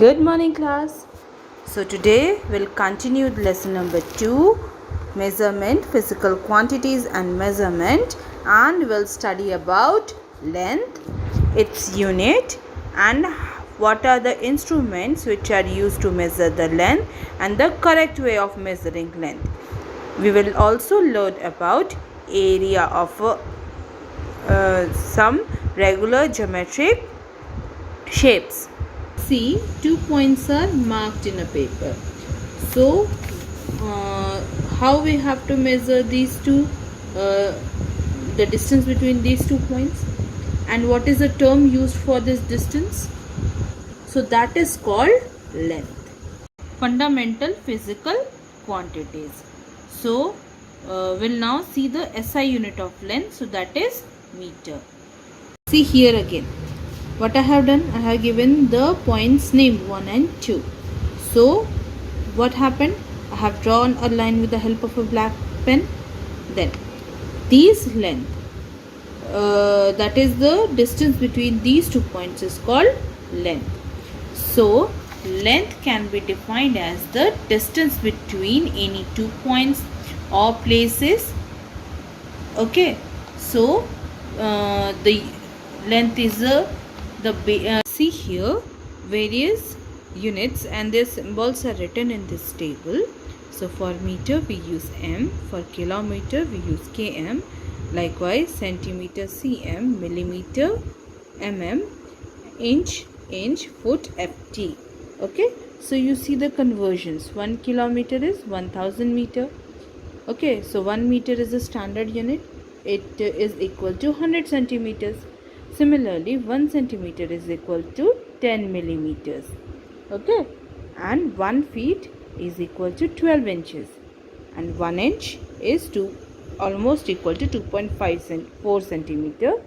Good morning, class. So today we'll continue with lesson number 2, measurement, physical quantities and measurement, and we'll study about length, its unit, and what are the instruments which are used to measure the length and the correct way of measuring length. We will also learn about area of some regular geometric shapes. See, 2 points are marked in a paper. So, how we have to measure these two, the distance between these 2 points, and what is the term used for this distance? So, that is called length. Fundamental physical quantities. So, we'll now see the SI unit of length. So, that is meter. See here again. What I have done, I have given the points name 1 and 2. So what happened, I have drawn a line with the help of a black pen. Then these length, that is the distance between these 2 points, is called length. So length can be defined as the distance between any 2 points or places. Okay, so the length is see here various units and their symbols are written in this table. So for meter we use m, for kilometer we use km, likewise centimeter cm, millimeter mm, inch foot ft. Okay, so you see the conversions. 1 kilometer is 1000 meter. Okay, so 1 meter is a standard unit. It is equal to 100 centimeters. Similarly, 1 centimeter is equal to 10 millimeters. Okay, and 1 feet is equal to 12 inches, and 1 inch is almost equal to 2.4 centimeter.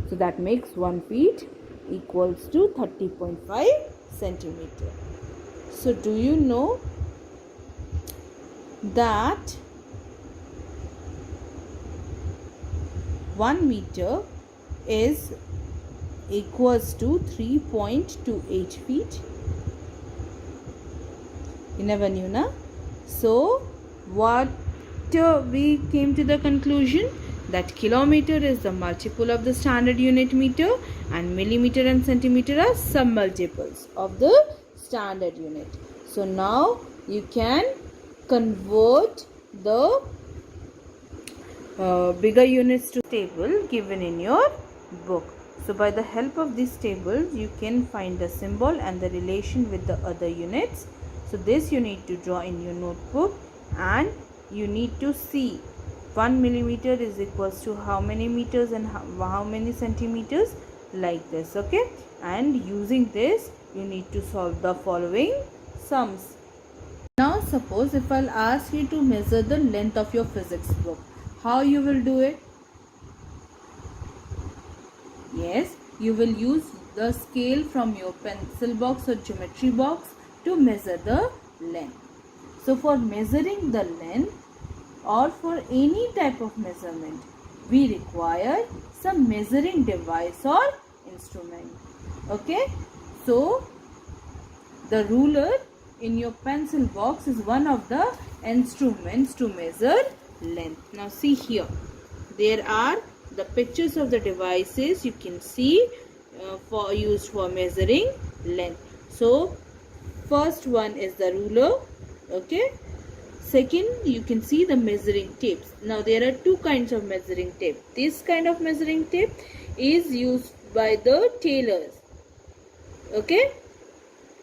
So that makes 1 feet equals to 30.5 centimeter. So do you know that 1 meter is equals to 3.28 feet? You never knew, na? So what we came to the conclusion that kilometer is the multiple of the standard unit meter and millimeter and centimeter are submultiples of the standard unit. So now you can convert the bigger units to table given in your book. So by the help of this table you can find the symbol and the relation with the other units. So this you need to draw in your notebook, and you need to see 1 millimeter is equals to how many meters and how many centimeters, like this. Okay, and using this you need to solve the following sums. Now suppose if I'll ask you to measure the length of your physics book, how you will do it? Yes, you will use the scale from your pencil box or geometry box to measure the length. So for measuring the length or for any type of measurement, we require some measuring device or instrument. Okay, so the ruler in your pencil box is one of the instruments to measure length. Now see here, there are the pictures of the devices you can see used for measuring length. So first one is the ruler. Okay, second you can see the measuring tapes. Now there are 2 kinds of measuring tape. This kind of measuring tape is used by the tailors. Okay,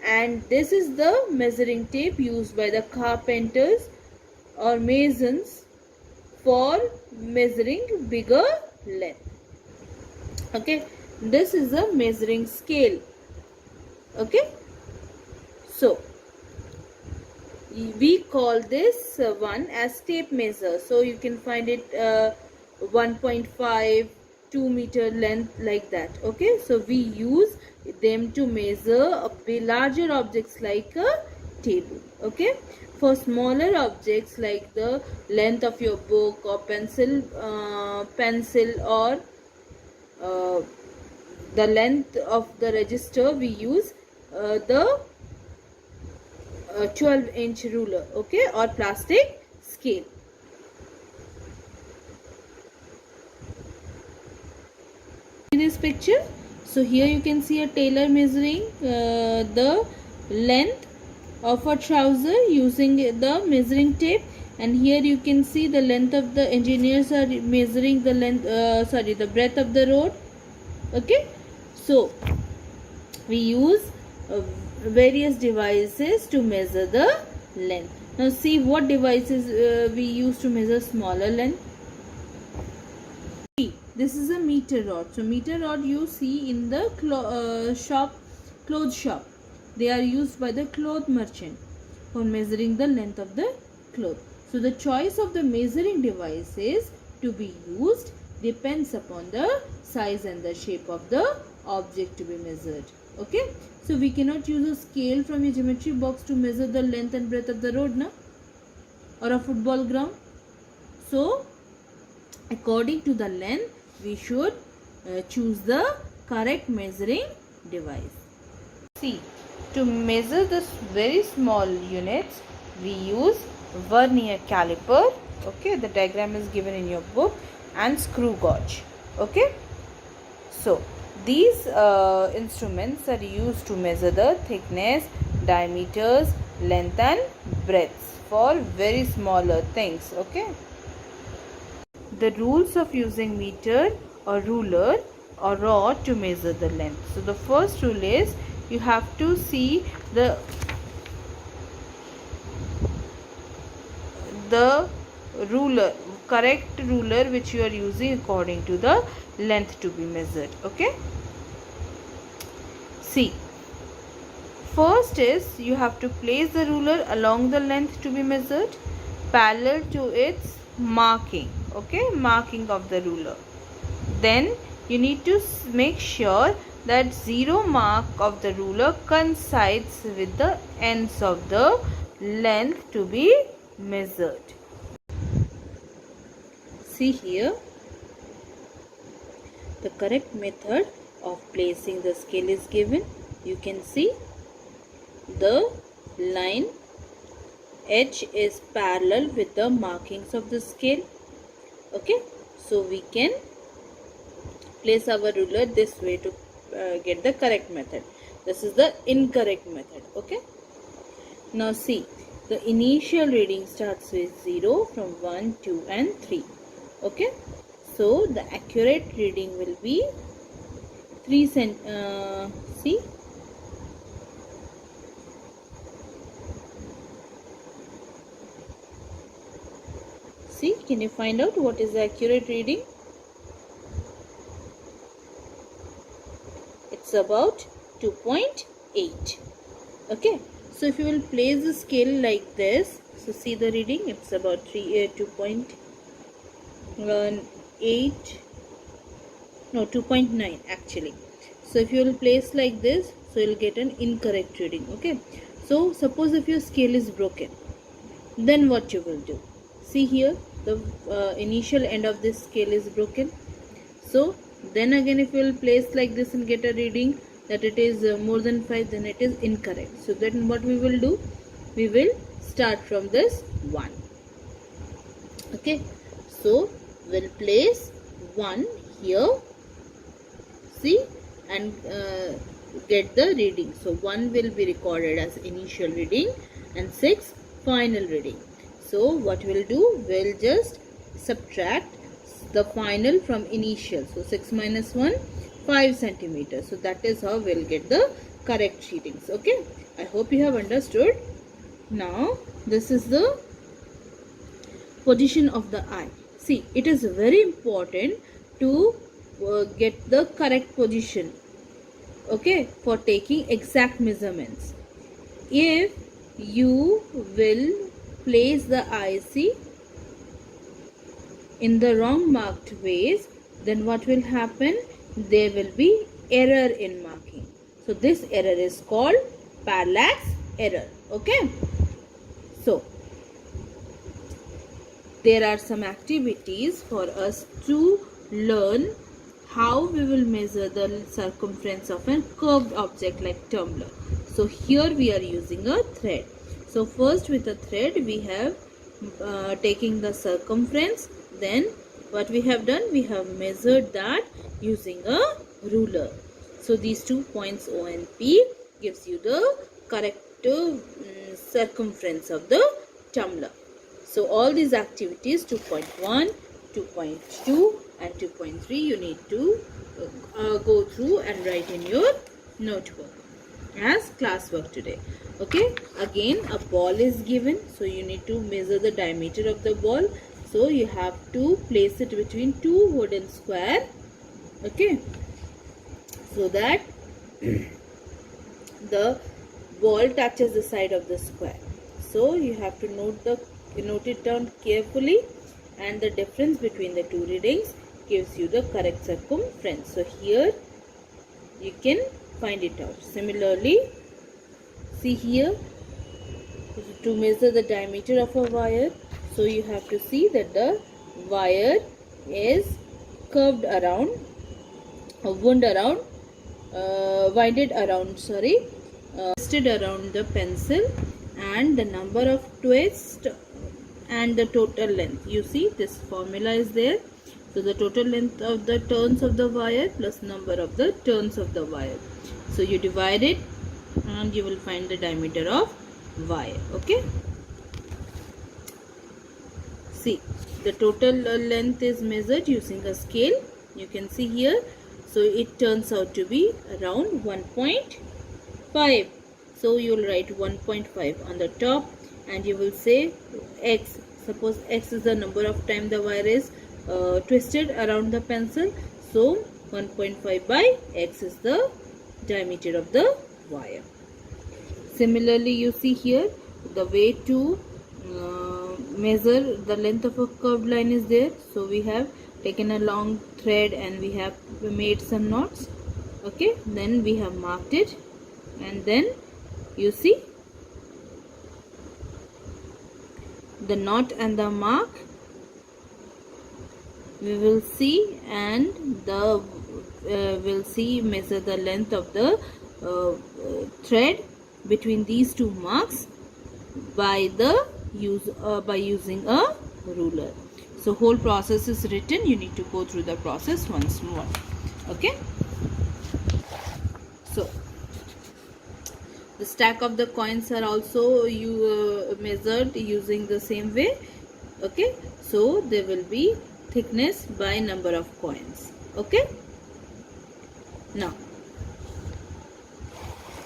and this is the measuring tape used by the carpenters or masons for measuring bigger length. Okay, this is a measuring scale. Okay, so we call this one as tape measure. So you can find it 1.5, 2 meter length, like that. Okay, so we use them to measure larger objects like a table. Okay, for smaller objects like the length of your book or pencil or the length of the register, we use the 12-inch ruler, okay, or plastic scale. See this picture. So here you can see a tailor measuring the length of a trouser using the measuring tape, and here you can see the length of the engineers are measuring the length, the breadth of the road. Okay, so we use various devices to measure the length. Now see what devices we use to measure smaller length. This is a meter rod. So meter rod you see in the clothes shop. They are used by the cloth merchant for measuring the length of the cloth. So the choice of the measuring devices to be used depends upon the size and the shape of the object to be measured. Okay. So we cannot use a scale from a geometry box to measure the length and breadth of the road, na? Or a football ground. So according to the length, we should choose the correct measuring device. See, to measure this very small units, we use vernier caliper. Okay, the diagram is given in your book, and screw gauge. Okay, so these instruments are used to measure the thickness, diameters, length and breadth for very smaller things. Okay. The rules of using meter or ruler or rod to measure the length. So the first rule is you have to see the ruler, correct ruler which you are using according to the length to be measured. Okay. See, first is you have to place the ruler along the length to be measured parallel to its marking. Okay, marking of the ruler. Then you need to make sure that zero mark of the ruler coincides with the ends of the length to be measured. See here, the correct method of placing the scale is given. You can see the line edge is parallel with the markings of the scale. Okay, so we can place our ruler this way to get the correct method. This is the incorrect method. Okay, now see, the initial reading starts with 0 from 1, 2 and 3. Okay, so the accurate reading will be 3 see, can you find out what is the accurate reading? It's about 2.8. Okay, so if you will place the scale like this, so see the reading, it's about 2.8, no 2.9 actually. So if you will place like this, so you will get an incorrect reading. Okay, so suppose if your scale is broken, then what you will do? See here, the initial end of this scale is broken. So then again, if you will place like this and get a reading that it is more than 5, then it is incorrect. So then what we will do? We will start from this 1. Okay, so we'll place 1 here, see, and get the reading. So 1 will be recorded as initial reading and 6 final reading. So what we'll do, we'll just subtract the final from initial. So 6 minus 1, 5 centimeters. So that is how we'll get the correct readings. Okay, I hope you have understood. Now this is the position of the eye. See, it is very important to get the correct position, okay, for taking exact measurements. If you will place the IC in the wrong marked ways, then what will happen? There will be error in marking. So this error is called parallax error. Okay, so there are some activities for us to learn how we will measure the circumference of a curved object like tumbler. So here we are using a thread. So first with a thread we have taking the circumference. Then what we have done, we have measured that using a ruler. So these 2 points O and P gives you the correct circumference of the tumbler. So all these activities 2.1, 2.2 and 2.3 you need to go through and write in your notebook as classwork today. Okay, again a ball is given, so you need to measure the diameter of the ball. So you have to place it between two wooden square, okay, so that the ball touches the side of the square. So you have to note it down carefully, and the difference between the two readings gives you the correct circumference. So here you can find it out. Similarly, see here, to measure the diameter of a wire, so you have to see that the wire is curved around, winded around, twisted around the pencil, and the number of twists and the total length. You see this formula is there. So the total length of the turns of the wire plus number of the turns of the wire. So you divide it and you will find the diameter of wire. Okay. See, the total length is measured using a scale. You can see here. So it turns out to be around 1.5. So you will write 1.5 on the top, and you will say x. Suppose x is the number of time the wire is twisted around the pencil. So 1.5 by x is the diameter of the wire. Similarly, you see here the way to measure the length of a curved line is there. So we have taken a long thread and we have made some knots. Okay, then we have marked it, and then you see the knot and the mark we will see, and the will see measure the length of the thread between these two marks by using a ruler. So whole process is written. You need to go through the process once more. Okay. So the stack of the coins are also measured using the same way. Okay. So there will be thickness by number of coins. Okay. Now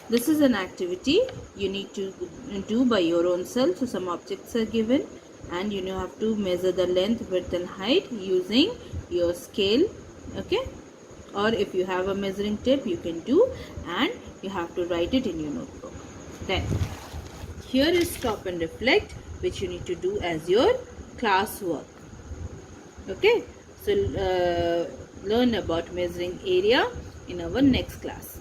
this is an activity you need to do by your own self. So some objects are given, and you have to measure the length, width and height using your scale. Okay, or if you have a measuring tape you can do, and you have to write it in your notebook. Then here is stop and reflect, which you need to do as your classwork. Okay, so learn about measuring area in our next class.